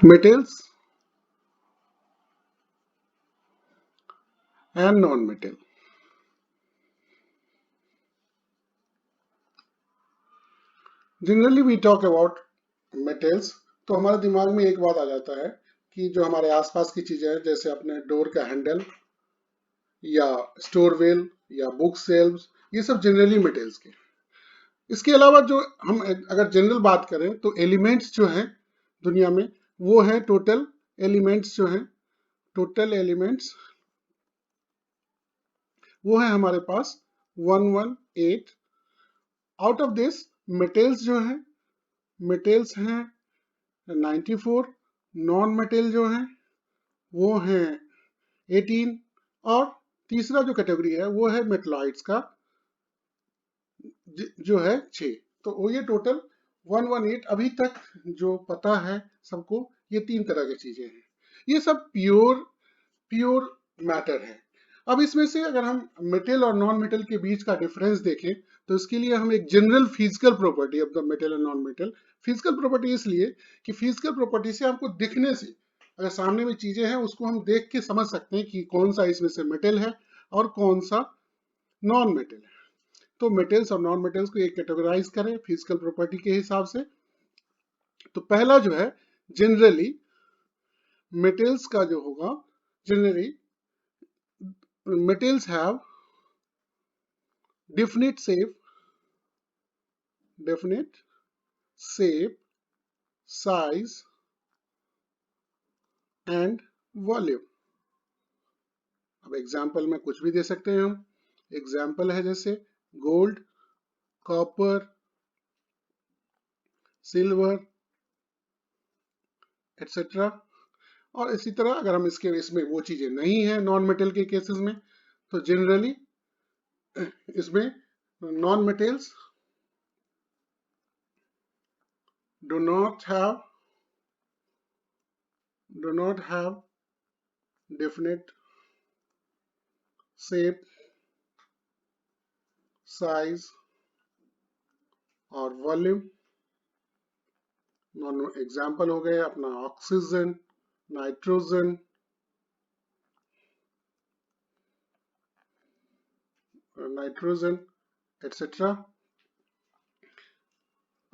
metals and non-metal. Generally we talk about metals, तो हमारे दिमाग में एक बात आ जाता है कि जो हमारे आसपास की चीजें हैं, जैसे अपने डोर का हैंडल या स्टोर वेल या बुक सेल्व्स, ये सब जनरली मेटल्स के। इसके अलावा जो हम अगर जनरल बात करें तो एलिमेंट्स जो हैं दुनिया में, वो है टोटल एलिमेंट्स जो हैं, टोटल एलिमेंट्स वो है हमारे पास 118। आउट ऑफ दिस मेटल्स जो हैं, मेटल्स हैं 94, नॉन मेटल जो हैं वो हैं 18, और तीसरा जो कैटेगरी है वो है मेटलॉइड्स का जो है 6। तो वो ये टोटल 118 अभी तक जो पता है सबको, ये 3 तरह की चीजें हैं। ये सब प्योर मैटर है। अब इसमें से अगर हम मेटल और नॉन मेटल के बीच का डिफरेंस देखें तो इसके लिए हम एक general physical property of the metal and non metal, physical property इसलिए कि फिजिकल प्रॉपर्टी से हमको दिखने से, अगर सामने में चीजें हैं उसको हम देख के समझ सकते हैं कि कौन सा इसमें से मेटल है और कौन सा नॉन मेटल है। तो मेटल्स और नॉन मेटल्स को एक कैटेगराइज करें फिजिकल प्रॉपर्टी के हिसाब से। तो पहला जो है जनरली मेटल्स का जो होगा, generally metals have definite shape, size and volume। अब एग्जाम्पल में कुछ भी दे सकते हैं हम। एग्जाम्पल है जैसे गोल्ड, कॉपर, सिल्वर एटसेट्रा। और इसी तरह अगर हम इसमें वो चीजें नहीं है नॉन मेटल के केसेस में, तो जनरली इसमें non metals do not have definite shape, size और वॉल्यूम। एग्जाम्पल हो गए अपना ऑक्सीजन, नाइट्रोजन, एटसेट्रा।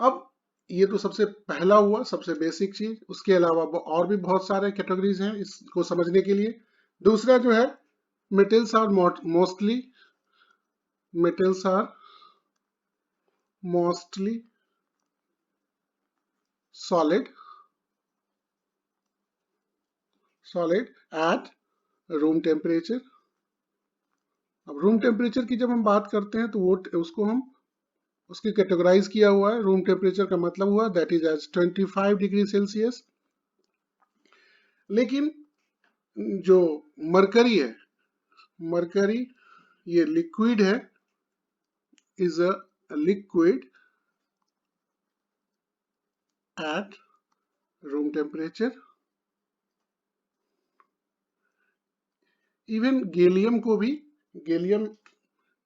अब ये तो सबसे पहला हुआ, सबसे बेसिक चीज। उसके अलावा और भी बहुत सारे कैटेगरीज हैं इसको समझने के लिए। दूसरा जो है metals are mostly solid at room temperature. अब रूम टेम्परेचर की जब हम बात करते हैं तो वो उसको हम उसकी कैटेगराइज किया हुआ है। रूम टेम्परेचर का मतलब हुआ that is as 25 degree Celsius. लेकिन जो मरकरी है, मरकरी ये लिक्विड है, is a liquid at room temperature. Even gallium को भी, गैलियम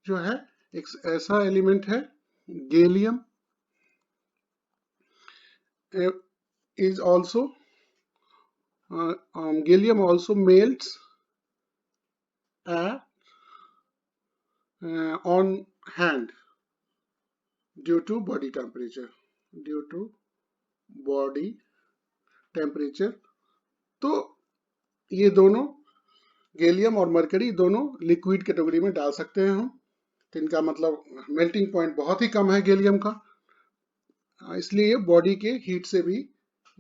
जो है एक ऐसा एलिमेंट है, gallium is also gallium also melts on hand due to body temperature, तो ये दोनों गैलियम और मरकरी दोनों लिक्विड कैटेगरी में डाल सकते हैं हम। तो इनका मतलब मेल्टिंग पॉइंट बहुत ही कम है गैलियम का, इसलिए ये बॉडी के हीट से भी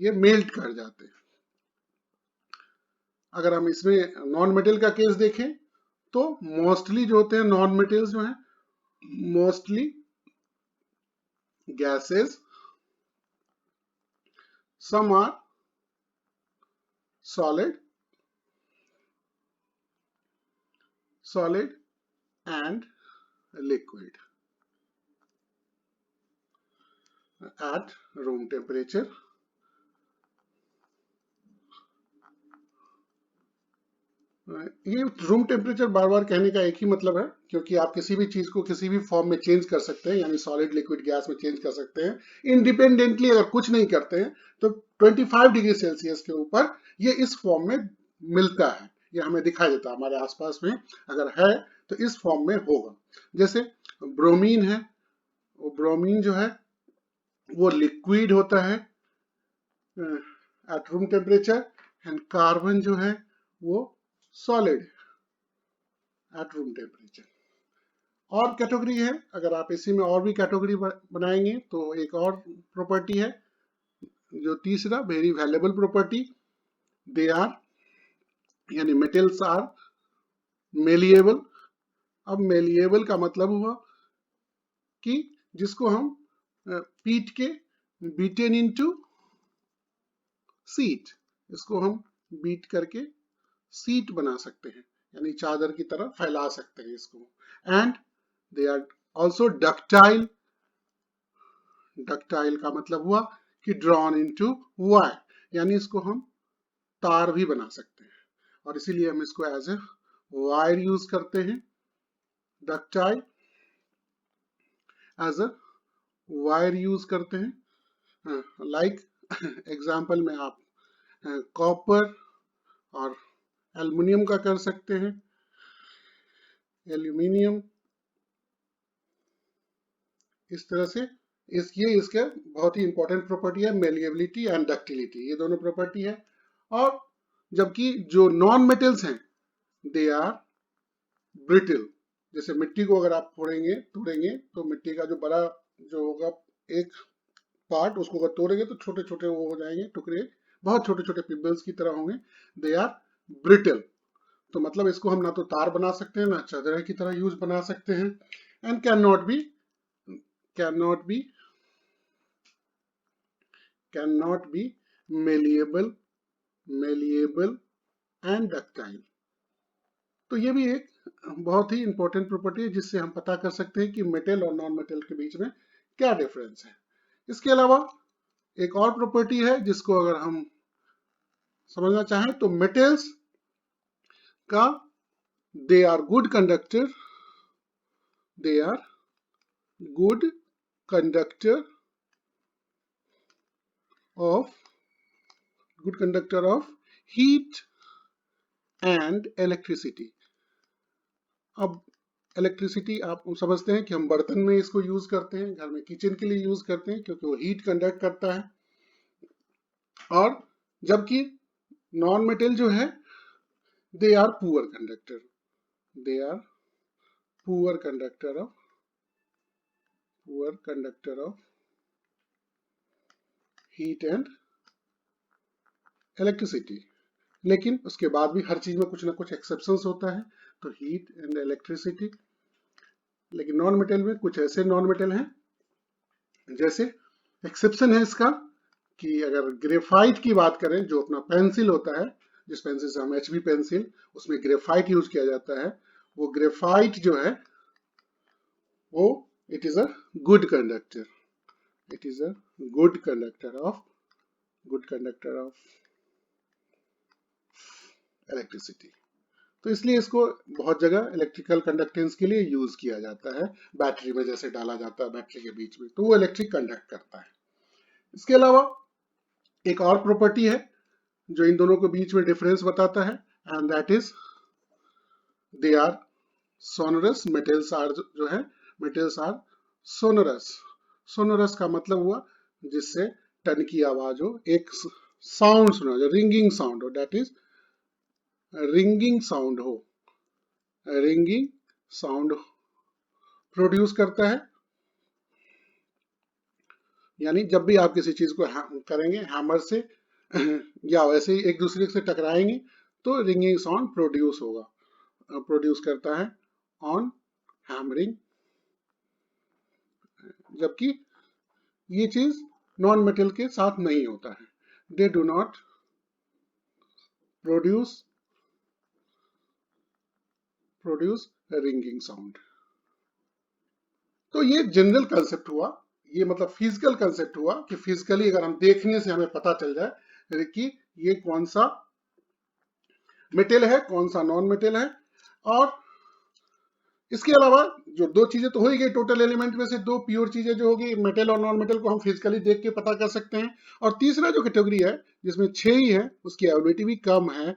ये मेल्ट कर जाते हैं। अगर हम इसमें नॉन मेटल का केस देखें तो मोस्टली जो होते हैं नॉन मेटल्स जो हैं, mostly gases, some are solid and liquid at room temperature। ये रूम टेम्परेचर बार बार कहने का एक ही मतलब है, क्योंकि आप किसी भी चीज को किसी भी फॉर्म में चेंज कर सकते हैं, यानी सॉलिड लिक्विड गैस में चेंज कर सकते हैं इंडिपेंडेंटली। अगर कुछ नहीं करते हैं तो 25 डिग्री सेल्सियस के ऊपर ये इस फॉर्म में मिलता है, ये हमें दिखाई देता है हमारे आसपास में अगर है तो इस फॉर्म में होगा। जैसे ब्रोमीन है, वो ब्रोमीन जो है वो लिक्विड होता है eight room temperature, and carbon जो है वो सॉलिड एट रूम टेम्परेचर। और कैटेगरी है, अगर आप इसी में और भी कैटेगरी बनाएंगे तो एक और प्रॉपर्टी है जो तीसरा, very valuable property, they are, यानी मेटल्स आर मेलिएबल। अब मेलिएबल का मतलब हुआ कि जिसको हम पीट के बीटेन इनटू सीट, इसको हम बीट करके सीट बना सकते हैं, यानी चादर की तरह फैला सकते हैं इसको। And they are also ductile. Ductile का मतलब हुआ कि ड्रॉन इनटू वायर, यानी इसको हम तार भी बना सकते हैं, और इसीलिए हम इसको एज ए वायर यूज करते हैं। Ductile as a wire use करते हैं। लाइक एग्जाम्पल में आप कॉपर और एल्युमिनियम का कर सकते हैं। एल्यूमिनियम इस तरह से ये इसका बहुत ही इंपॉर्टेंट प्रॉपर्टी है, मेलिएबिलिटी एंड डक्टिलिटी, ये दोनों प्रॉपर्टी है। और जबकि जो नॉन मेटल्स हैं दे आर ब्रिटल। जैसे मिट्टी को अगर आप तोड़ेंगे तो मिट्टी का जो बड़ा जो होगा एक पार्ट, उसको अगर तोड़ेंगे तो छोटे छोटे वो हो जाएंगे टुकड़े, बहुत छोटे छोटे पिबल्स की तरह होंगे, दे आर ब्रिटल। तो मतलब इसको हम ना तो तार बना सकते हैं ना चादर की तरह यूज बना सकते हैं। And can not be malleable and ductile. तो ये भी एक बहुत ही इंपॉर्टेंट प्रॉपर्टी है जिससे हम पता कर सकते हैं कि मेटल और नॉन मेटल के बीच में क्या डिफरेंस है। इसके अलावा एक और प्रॉपर्टी है जिसको अगर हम समझना चाहें तो मेटल्स का they are good conductor of heat and electricity. अब इलेक्ट्रिसिटी आप समझते हैं कि हम बर्तन में इसको यूज करते हैं, घर में किचन के लिए यूज करते हैं क्योंकि वो हीट कंडक्ट करता है। और जबकि नॉन मेटल जो है they are poor conductor of heat and electricity. लेकिन उसके बाद भी हर चीज में कुछ ना कुछ एक्सेप्शंस होता है, तो हीट एंड इलेक्ट्रिसिटी। लेकिन नॉन मेटल में कुछ ऐसे नॉन मेटल हैं, जैसे एक्सेप्शन है इसका कि अगर ग्रेफाइट की बात करें, जो अपना पेंसिल होता है, जिस पेंसिल से हम एचबी पेंसिल, उसमें ग्रेफाइट यूज किया जाता है, वो ग्रेफाइट जो है वो it is a good conductor of electricity. तो इसलिए इसको बहुत जगह इलेक्ट्रिकल कंडक्टेंस के लिए यूज किया जाता है, बैटरी में जैसे डाला जाता है बैटरी के बीच में, तो वो इलेक्ट्रिक कंडक्ट करता है। इसके अलावा एक और प्रॉपर्टी है जो इन दोनों के बीच में डिफरेंस बताता है, and that is they are sonorous. Metals are sonorous का मतलब हुआ जिससे टन की आवाज हो, एक साउंड सुना जाए, रिंगिंग साउंड प्रोड्यूस करता है। यानी जब भी आप किसी चीज को करेंगे हैमर से या वैसे ही एक दूसरे से टकराएंगे तो रिंगिंग साउंड प्रोड्यूस करता है ऑन हैमरिंग। जबकि ये चीज नॉन मेटल के साथ नहीं होता है, they do not produce ringing sound. तो ये जनरल कंसेप्ट हुआ, ये मतलब फिजिकल कंसेप्ट हुआ कि फिजिकली अगर हम देखने से हमें पता चल जाए कि ये कौन सा मेटल है कौन सा नॉन मेटल है। और इसके अलावा जो दो चीजें तो हो ही गई, टोटल एलिमेंट में से दो प्योर चीजें जो होगी मेटल और नॉन मेटल को हम फिजिकली देख के पता कर सकते हैं। और तीसरा जो कैटेगरी है जिसमें 6 ही है, उसकी एबिलिटी भी कम है,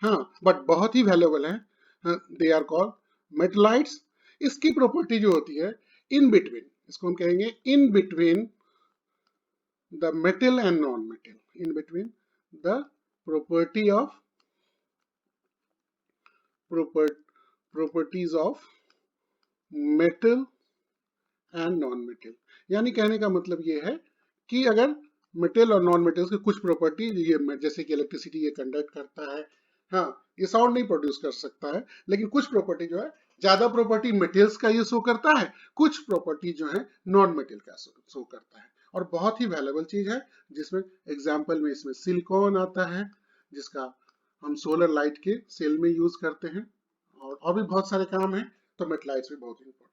हाँ, बट बहुत ही वैल्यूएबल है, दे आर कॉल्ड मेटलाइट्स। इसकी प्रॉपर्टी जो होती है इन बिटवीन, इसको हम कहेंगे in between the metal and non metal, in between the property of properties of metal and non metal. यानी कहने का मतलब ये है कि अगर मेटल और नॉन मेटल्स की कुछ प्रॉपर्टी, ये जैसे कि इलेक्ट्रिसिटी ये कंडक्ट करता है, हाँ, ये साउंड नहीं प्रोड्यूस कर सकता है, लेकिन कुछ प्रॉपर्टी जो है, ज्यादा प्रॉपर्टी मेटल्स का ये शो करता है, कुछ प्रॉपर्टी जो है नॉन मेटल का शो करता है। और बहुत ही वैल्यूएबल चीज है, जिसमें एग्जाम्पल में इसमें सिलिकॉन आता है, जिसका हम सोलर लाइट के सेल में यूज करते हैं, और भी बहुत सारे काम है, तो मेटलाइट्स भी बहुत इंपॉर्टेंट